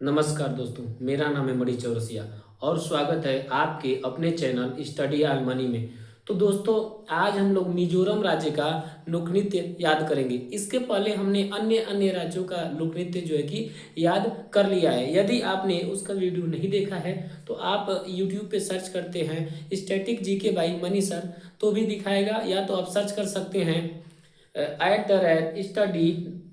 नमस्कार दोस्तों, मेरा नाम है मणि चौरसिया और स्वागत है आपके अपने चैनल स्टडी ऑल मनी में। तो दोस्तों, आज हम लोग मिजोरम राज्य का लोक नृत्य याद करेंगे। इसके पहले हमने अन्य अन्य राज्यों का लोक नृत्य जो है कि याद कर लिया है। यदि आपने उसका वीडियो नहीं देखा है तो आप यूट्यूब पे सर्च करते हैं static GK by money sir, तो भी दिखाएगा, या तो आप सर्च कर सकते हैं @स्टडी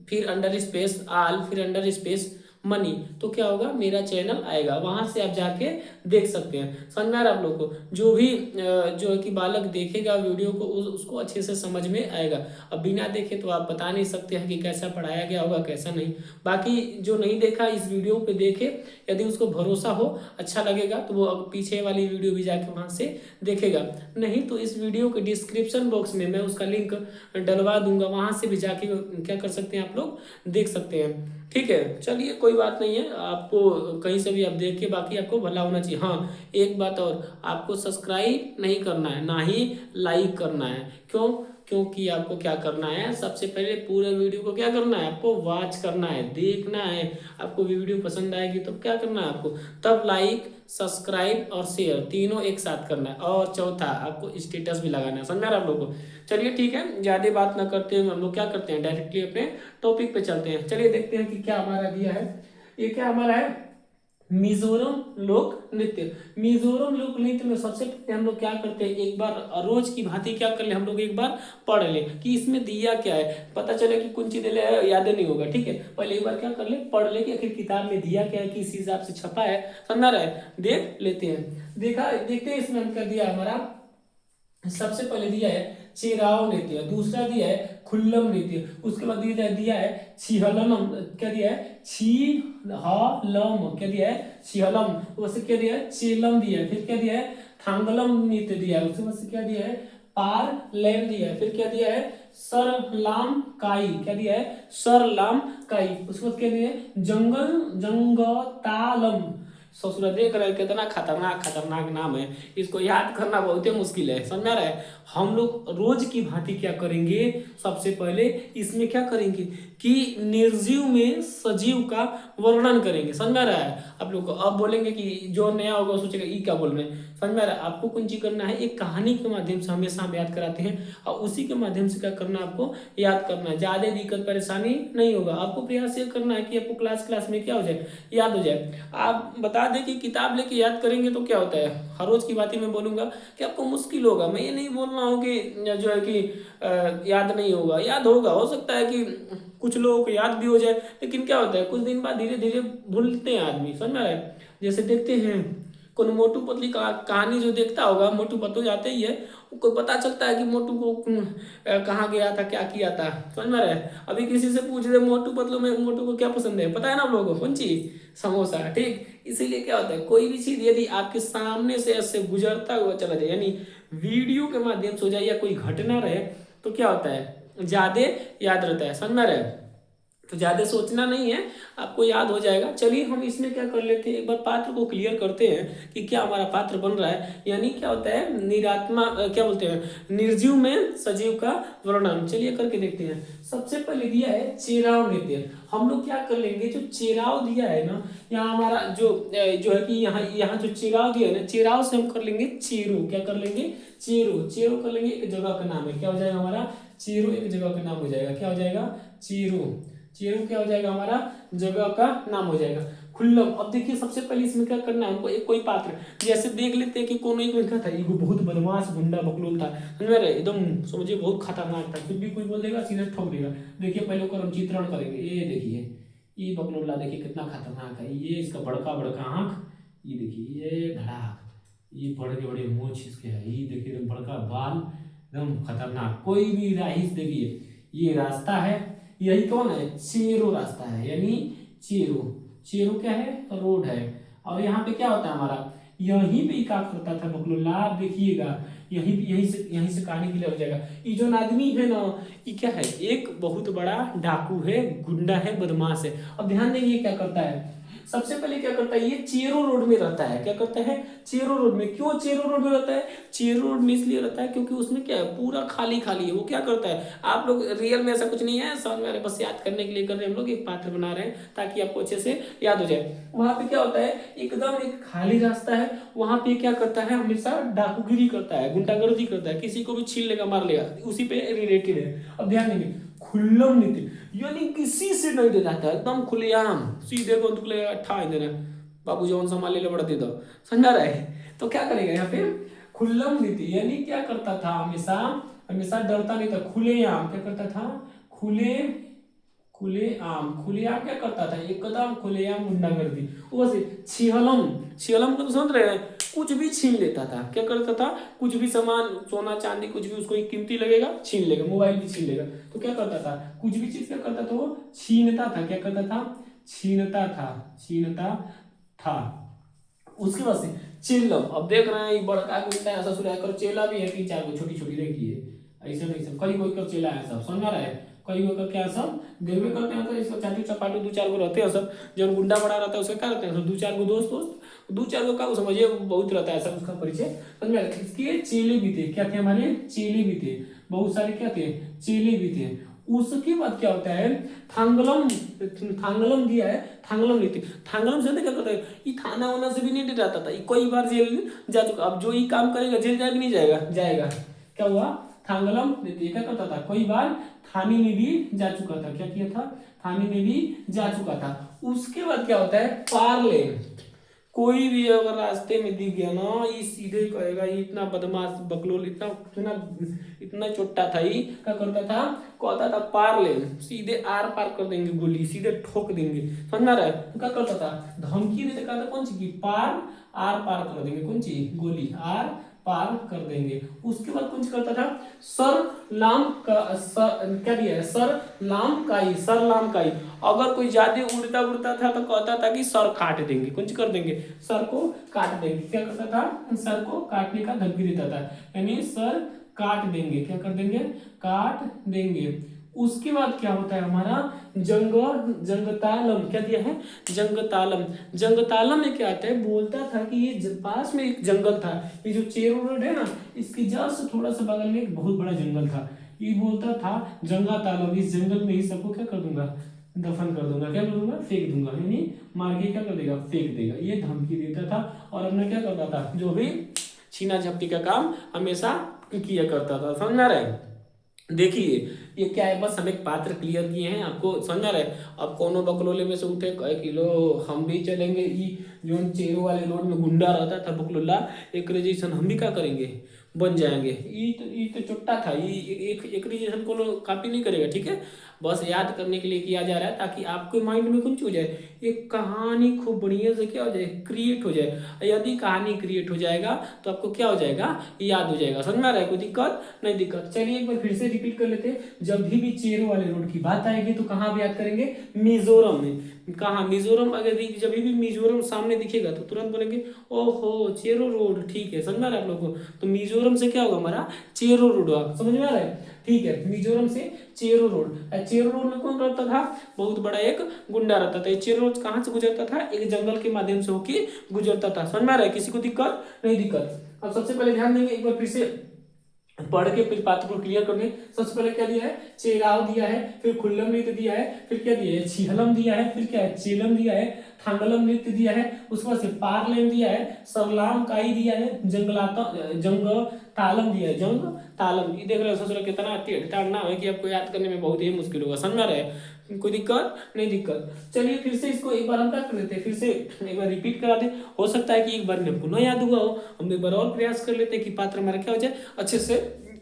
फिर अंडर स्पेस आल फिर अंडर स्पेस मनी, तो क्या होगा, मेरा चैनल आएगा, वहां से आप जाके देख सकते हैं। समझ में आ रहा है आप लोग को? जो भी जो है कि बालक देखेगा वीडियो को उसको अच्छे से समझ में आएगा। अब बिना देखे तो आप बता नहीं सकते हैं कि कैसा पढ़ाया गया होगा कैसा नहीं। बाकी जो नहीं देखा इस वीडियो पे देखे, यदि उसको भरोसा हो, अच्छा लगेगा तो वो पीछे वाली वीडियो भी जाके वहां से देखेगा। नहीं तो इस वीडियो के डिस्क्रिप्शन बॉक्स में मैं उसका लिंक डलवा दूंगा, वहां से भी जाके क्या कर सकते हैं, आप लोग देख सकते हैं। ठीक है, चलिए कोई बात नहीं है, आपको कहीं से भी आप देख के बाकी आपको भला होना चाहिए। हाँ, एक बात और, आपको सब्सक्राइब नहीं करना है, ना ही लाइक करना है। क्यों? क्योंकि आपको क्या करना है, सबसे पहले पूरे वीडियो को क्या करना है, आपको वॉच करना है, देखना है। आपको वीडियो पसंद आएगी तो क्या करना है आपको, तब लाइक सब्सक्राइब और शेयर तीनों एक साथ करना है। और चौथा, आपको स्टेटस भी लगाना है। समझ में आ रहा है आप लोगों को? चलिए ठीक है, ज्यादा बात ना करते हुए हम लोग क्या करते हैं, डायरेक्टली अपने टॉपिक पे चलते हैं। चलिए देखते हैं कि क्या हमारा दिया है। ये क्या हमारा है, मिजोरम लोक नृत्य। मिजोरम लोक नृत्य में सबसे पहले हम लोग क्या करते हैं, एक बार रोज की भांति क्या कर ले, हम लोग एक बार पढ़ ले कि इसमें दिया क्या है। पता चले कि कौन चीज ले याद नहीं होगा। ठीक है, पहले एक बार क्या कर ले, पढ़ ले कि आखिर किताब में दिया क्या है, किस हिसाब से छपा है। समझ रहा है? देख लेते हैं, देखते हैं इसमें हम क्या दिया हमारा। सबसे पहले दिया है चेराव नृत्य, दूसरा दिया है खुल्लम नृत्य, उसके बाद दिया है छिहलम। क्या दिया है, छिहलम। क्या दिया है, छिहलम। उससे क्या दिया है, चेलम दिया है। फिर क्या दिया है, थांगलम नृत्य दिया है। उसके बाद से क्या दिया है, पार लैम दिया है। फिर क्या दिया है, सरलाम काई। क्या दिया है, सरलाम काई। उसके बाद क्या दिया है, जंगतालम। ससुरा देख रहे हैं कितना खतरनाक खतरनाक नाम है, इसको याद करना बहुत ही मुश्किल है। समझ में आ रहा है? हम लोग रोज की भांति क्या करेंगे, सबसे पहले इसमें क्या करेंगे कि निर्जीव में सजीव का वर्णन करेंगे। समझ में आ रहा है आप लोग को? अब बोलेंगे कि जो नया होगा सोचेगा ये क्या बोल रहे हैं। समझ में आ रहा है? आपको कौन चीज करना है, एक कहानी के माध्यम से हमेशा हम याद कराते हैं और उसी के माध्यम से क्या करना है, आपको याद करना है। ज्यादा दिक्कत परेशानी नहीं होगा। आपको प्रयास ये करना है कि आपको क्लास क्लास में क्या हो जाए, याद हो जाए। आप बता दें कि किताब लेके याद करेंगे तो क्या होता है, हर रोज की बात ही मैं बोलूंगा कि आपको मुश्किल होगा। मैं ये नहीं बोल रहा हूँ कि जो है कि याद नहीं होगा, याद होगा। हो सकता है कि कुछ लोगों को याद भी हो जाए, लेकिन क्या होता है कुछ दिन बाद धीरे धीरे भूलते हैं आदमी। समझ में आ रहा है? जैसे देखते हैं कौन मोटू पतली कहानी जो देखता होगा, मोटू पतलू जाते ही है, उसको पता चलता है कि मोटू को कहाँ गया था, क्या किया था। समझ में आ रहा है? अभी किसी से पूछ रहे मोटू पतलू में मोटू को क्या पसंद है, पता है ना आप लोगों को, कौन चीज, समोसा। ठीक, इसीलिए क्या होता है, कोई भी चीज यदि आपके सामने से ऐसे गुजरता हुआ चला जाए, यानी वीडियो के माध्यम से हो जाए या कोई घटना रहे, तो क्या होता है, ज्यादा याद रहता है। समझ में आ रहा है? तो ज्यादा सोचना नहीं है, आपको याद हो जाएगा। चलिए हम इसमें क्या कर लेते हैं, एक बार पात्र को क्लियर करते हैं कि क्या हमारा पात्र बन रहा है। यानी क्या होता है, निरात्मा क्या बोलते हैं, निर्जीव में सजीव का वर्णन। चलिए करके देखते हैं। सबसे पहले दिया है चेराव नृत्य। हम लोग क्या कर लेंगे, जो चेराव दिया है ना, यहाँ हमारा जो है कि यहाँ जो चेराव दिया है ना, चेराव से हम कर लेंगे चेरू। क्या कर लेंगे, चेरू। चेरू कर लेंगे, एक जगह का नाम है। क्या हो जाएगा हमारा, चेरू एक जगह का नाम हो जाएगा। क्या हो जाएगा, चेरू। चेरू क्या हो जाएगा, हमारा जगह का नाम हो जाएगा। खुल्लम। अब देखिए सबसे पहले इसमें क्या करना है हमको, एक कोई पात्र जैसे देख लेते हैं कि कौन एक लिखा था, एगो बहुत बदमाश गुंडा बकलोल था। समझ रहे, एकदम समझिए बहुत खतरनाक था, कुछ भी कोई बोल देगा सीधे ठोक देगा। देखिए पहले ओकर हम चित्रण करेंगे। ये देखिए, ये बकलोला देखिए कितना खतरनाक है। ये इसका बड़का बड़का आंख, ये देखिए, ये धड़ाक, ये बड़े बड़े मूंछ इसके है, ये देखिए एकदम बड़का बाल, एकदम खतरनाक। कोई भी राहिस देखिए, ये रास्ता है, यही कौन है, चेरो रास्ता है, यानी चेरो। चेरो क्या है, रोड है। और यहाँ पे क्या होता है हमारा, यहीं पे क्या करता था बकलोला, आप देखिएगा, यहीं से कहानी क्लियर हो जाएगा। ये जो आदमी है ना, ये क्या है, एक बहुत बड़ा डाकू है, गुंडा है, बदमाश है। अब ध्यान देंगे क्या करता है, सबसे पहले क्या करता है, ये चेरो रोड में रहता है। क्या करता है, चेरो रोड में। क्यों चेरो रोड में रहता है, चेरो रोड में इसलिए रहता है क्योंकि उसमें क्या है, पूरा खाली खाली है। वो क्या करता है, आप लोग रियल में ऐसा कुछ नहीं है, समझ में आ रहा है, बस याद करने के लिए कर रहे हैं हम लोग, एक पात्र बना रहे हैं ताकि आपको अच्छे से याद हो जाए। वहां पे क्या होता है, एकदम एक खाली रास्ता है, वहां पे क्या करता है, हमेशा डाकूगिरी करता है, गुंडागर्दी करता है, किसी को भी छीन लेगा, मार लेगा, उसी पे रिलेटेड है। अब ध्यान देंगे, खुल्लम नीति यानी किसी से नहीं डराता है, एकदम खुलेआम, सीधे बंदूक लेगा, ठा देना, बाबू जौन संभाल ले बड़ा दे दो, समझा रहा है। तो क्या करेगा यहाँ पे, खुल्लम नीति यानी क्या करता था, हमेशा हमेशा डरता नहीं था, खुलेआम क्या करता था, खुले खुलेआम, खुलेआम क्या करता था, एकदम खुलेआम गुंडागर्दी। ऊपर से छिहलम, छिहलम को तो समझ रहे हैं, कुछ भी छीन लेता था। क्या करता था, कुछ भी सामान, सोना चांदी कुछ भी उसको कीमती लगेगा छीन लेगा, मोबाइल भी छीन लेगा। तो क्या करता था, कुछ भी चीज क्या करता था, वो छीनता था। क्या करता था, छीनता था, छीनता था। उसके बाद से चेलम, अब देख रहे हैं ये बड़का गुंडा है, ससुर है कर, चेला भी है 3-4 को, छोटी छोटी देखिए, ऐसा नहीं सब, कई कोई कर चेला है सब, समझ रहा है, कई को क्या सब देखबे करते हैं। तो इसको चाटू चपाटू 2-4 को रहते हैं सब, जो गुंडा बड़ा रहता है उसका क्या रहते हैं सब, 2-4 को दोस्त दोस्त, 2-4 को का समझिए बहुत रहता है सब, उसका परिचय समझ में। इसके चेले भी थे, क्या थे, हमारे चेले भी थे, बहुत सारे क्या थे, चेले भी थे। उसके बाद क्या होता है, थांगलम, थांगलम दिया है, थांगलम नीति, थांगलम से क्या करता है, ये थाना वाना से भी नहीं डराता था, ये कई बार जेल जा चुका। अब जो ये काम करेगा जेल जाएगा नहीं जाएगा, जाएगा। क्या हुआ, थांगलम नीति क्या करता था, कई बार थाने में भी जा चुका था। क्या किया था, थाने में भी जा चुका था। उसके बाद क्या होता है, पार्ले, कोई भी अगर रास्ते में दिख गया ना, ये सीधे कहेगा, ये इतना बदमाश बकलोल, इतना इतना इतना छोटा था, ये क्या करता था, कहता था पार ले, सीधे आर पार कर देंगे, गोली सीधे ठोक देंगे, समझ रहा है। तो क्या करता था, धमकी देते, कहता कौन सी की, पार आर पार कर देंगे, कौन सी, गोली आर पार कर देंगे। उसके बाद कुछ करता था, सर लाम का क्या दिया है, सर लाम काई, सर लाम काई, अगर कोई ज्यादा उड़ता उड़ता था तो कहता था कि सर काट देंगे, कुछ कर देंगे, सर को काट देंगे। क्या करता था, सर को काटने का धमकी देता था, यानी सर काट देंगे, क्या कर देंगे, काट देंगे। उसके बाद क्या होता है हमारा, जंगतालम, क्या दिया है, जंगतालम। जंगतालम में क्या आता है, बोलता था कि ये पास में एक जंगल था, ये जो चेरो रोड है ना, इसके जस्ट थोड़ा सा बगल में एक बहुत बड़ा जंगल था। ये बोलता था जंगतालम, इस जंगल में ही सबको क्या कर दूंगा, दफन कर दूंगा, क्या कर दूंगा, फेंक दूंगा, यानी मार के क्या कर देगा, फेंक देगा, ये धमकी देता था। और अपना क्या करता था, जो भी छीना झपटी का काम हमेशा किया करता था, समझ आ रहा है। देखिए ये क्या है, बस हम एक पात्र क्लियर किए हैं, आपको समझ आ रहा है। अब कोनो बकलोले में से उठे कहे किलो हम भी चलेंगे, ये जो चेरो वाले रोड में गुंडा रहता था बकलोला, एक रजिस्ट्रेशन हम भी क्या करेंगे, बन जाएंगे। ये तो चुट्टा था, ये एक रजिस्ट्रेशन को कॉपी नहीं करेगा, ठीक है, बस याद करने के लिए किया जा रहा है ताकि आपके माइंड में कुछ हो जाए, एक कहानी खूब बढ़िया से क्या हो जाए, क्रिएट हो जाए। यदि कहानी क्रिएट हो जाएगा तो आपको क्या हो जाएगा, याद हो जाएगा, समझ में आ रहा है, कोई दिक्कत नहीं, दिक्कत। चलिए एक बार फिर से रिपीट कर लेते हैं, जब भी चेरो वाले रोड की बात आएगी तो कहाँ पे याद करेंगे, मिजोरम में। कहाँ, मिजोरम, अगर जब भी मिजोरम सामने दिखेगा तो तुरंत बोलेंगे ओहो चेरो रोड, ठीक है, समझ में आ रहा है आप लोगों को। तो मिजोरम से क्या होगा हमारा, चेरो रोड होगा, समझ में आ रहा है, ठीक है, मिजोरम से चेरो रोड। चेरो रोड में कौन रहता था, बहुत बड़ा एक गुंडा रहता था। चेरो रोड कहाँ से गुजरता था, एक जंगल के माध्यम से होके गुजरता था, समझ में आ रहा है, किसी को दिक्कत नहीं, दिक्कत। अब सबसे पहले ध्यान देंगे, एक बार फिर से पढ़ के फिर पात्र को क्लियर करने। सबसे पहले क्या दिया है, चेराव दिया है, फिर खुल्लम नृत्य दिया है, फिर क्या दिया है, छिहलम दिया है, फिर क्या है, चेलम दिया है, थांगलम नृत्य दिया है, उसके बाद से पारलेम दिया है, सरलाम काई दिया है, जंग तालम दिया है, जंग तालम। ये देख रहे हो ससुर कितना टेढ़ नाम है कि आपको याद करने में बहुत ही मुश्किल होगा, समझ रहे, कोई दिक्कत नहीं, दिक्कत। चलिए फिर से इसको एक बार हम क्या कर लेते हैं, फिर से एक बार रिपीट करा दे, हो सकता है कि एक बार में आपको न याद हुआ हो, हम एक बार और प्रयास कर लेते हैं कि पात्र हमारा क्या हो जाए, अच्छे से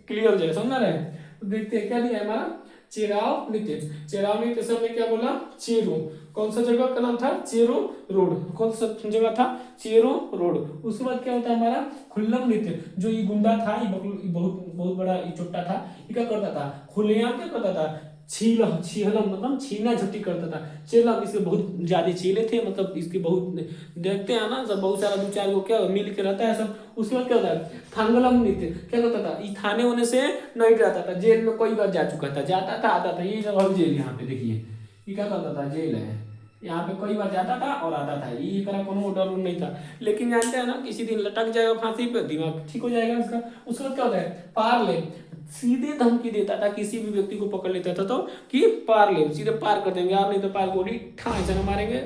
क्लियर हो जाए, समझ रहे हैं। तो देखते हैं क्या दिया है हमारा, चेराव नृत्य। चेराव नृत्य सर ने क्या बोला, चेरो, कौन सा जगह का नाम था, चेरो रोड, कौन सा जगह था, चेरो रोड। उसके बाद क्या होता है हमारा, खुल्लम नृत्य, जो ये गुंडा था, ये बहुत बहुत बड़ा ये चोट्टा था, ये क्या करता था, खुलेआम क्या करता था, छीलम मतलब छीना झपटी करता था। चेलम, इसके बहुत ज्यादा चेले थे, मतलब इसके बहुत देखते हैं ना सब, बहुत सारा 2-4 को क्या मिल के रहता है सब। उसके बाद क्या होता है, थांगलम नृत्य, क्या करता था, ये थाने होने से नहीं रहता था, जेल में कई बार जा चुका था, जाता था आता था, ये जगह जेल, यहाँ पे देखिए ये क्या करता था, जेल है, यहाँ पे कई बार जाता था और आता था, ये करा कोनो डर उर नहीं था। लेकिन जानते हैं ना, किसी दिन लटक जाएगा फांसी पे, दिमाग ठीक हो जाएगा उसका। उसके बाद क्या होता है, पार ले, सीधे धमकी देता था किसी भी व्यक्ति को पकड़ लेता था तो कि पार ले, सीधे पार कर देंगे आप, नहीं तो पार गोली ठाई से न मारेंगे,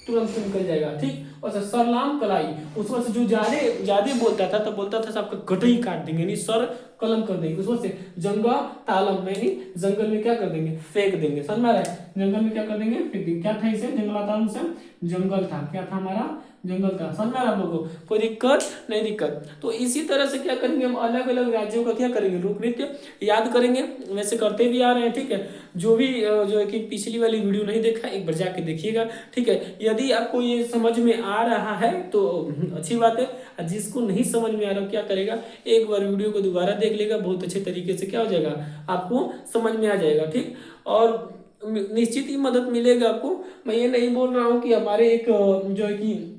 तुरंत से निकल जाएगा। ठीक, और सरनाम कलाई, उस वक्त जो ज्यादा ज्यादा बोलता था तो बोलता था सबका गटई काट देंगे, नहीं सर कलम कर देंगे। उस वक्त से जंगा तालम में, नहीं जंगल में क्या कर देंगे, फेंक देंगे। समझ में आ रहा है, जंगल में क्या कर देंगे, फेंक देंगे। क्या था इसे, जंगला तालम से जंगल था, क्या था हमारा, जंगल था। समझ में आ रहा है आप लोगों को, कोई दिक्कत नहीं, दिक्कत। तो इसी तरह से क्या करेंगे, हम अलग अलग राज्यों का क्या करेंगे, लोक नृत्य याद करेंगे, वैसे करते भी आ रहे हैं। ठीक है, जो भी जो है कि पिछली वाली वीडियो नहीं देखा, एक बार जाके देखिएगा। ठीक है, यदि आपको ये समझ में आ रहा है तो अच्छी बात है, जिसको नहीं समझ में आ रहा क्या करेगा, एक बार वीडियो को दोबारा देख लेगा, बहुत अच्छे तरीके से क्या हो जाएगा, आपको समझ में आ जाएगा। ठीक, और निश्चित ही मदद मिलेगा आपको। मैं ये नहीं बोल रहा हूँ कि हमारे एक जो है कि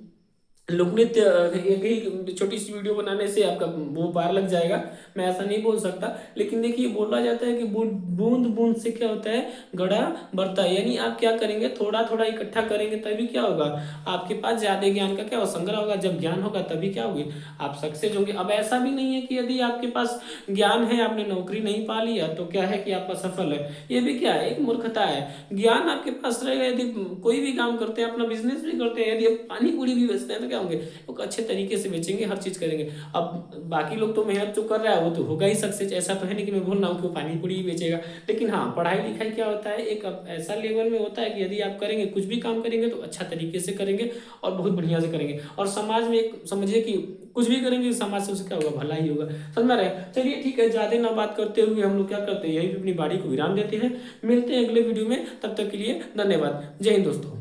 लोक नृत्य एक ही छोटी सी वीडियो बनाने से आपका वो पार लग जाएगा, मैं ऐसा नहीं बोल सकता। लेकिन देखिए, बोला जाता है कि बूंद बूंद से क्या होता है, घड़ा बढ़ता है। यानी आप क्या करेंगे, थोड़ा थोड़ा इकट्ठा करेंगे तभी क्या होगा, आपके पास ज्यादा ज्ञान का क्या संग्रह होगा। जब ज्ञान होगा तभी क्या होगी, आप सक्सेस होंगे। अब ऐसा भी नहीं है कि यदि आपके पास ज्ञान है, आपने नौकरी नहीं पा लिया तो क्या है कि आपका सफल है, ये भी क्या है, एक मूर्खता है। ज्ञान आपके पास रहेगा, यदि कोई भी काम करते हैं, अपना बिजनेस भी करते हैं, यदि आप पानी पूरी भी बेचते हैं तो क्या होंगे, वो अच्छे तरीके से बेचेंगे, हर चीज करेंगे। अब बाकी लोग तो मेहनत जो कर रहा है वो तो होगा ही सक्सेस, ऐसा तो है नहीं कि मैं बोल रहा हूँ कि वो पानी पूरी ही बेचेगा। लेकिन हाँ, पढ़ाई लिखाई क्या होता है, एक ऐसा लेवल में होता है कि यदि आप करेंगे, कुछ भी काम करेंगे तो अच्छा तरीके से करेंगे और बहुत बढ़िया से करेंगे। और समाज में एक समझिए कि कुछ भी करेंगे समाज से उससे क्या होगा, भला ही होगा। समझ में आ रहा है। चलिए ठीक है, ज्यादा ना बात करते हुए हम लोग क्या करते हैं, यही अपनी बाड़ी को विराम देते हैं। मिलते हैं अगले वीडियो में, तब तक के लिए धन्यवाद। जय हिंद दोस्तों।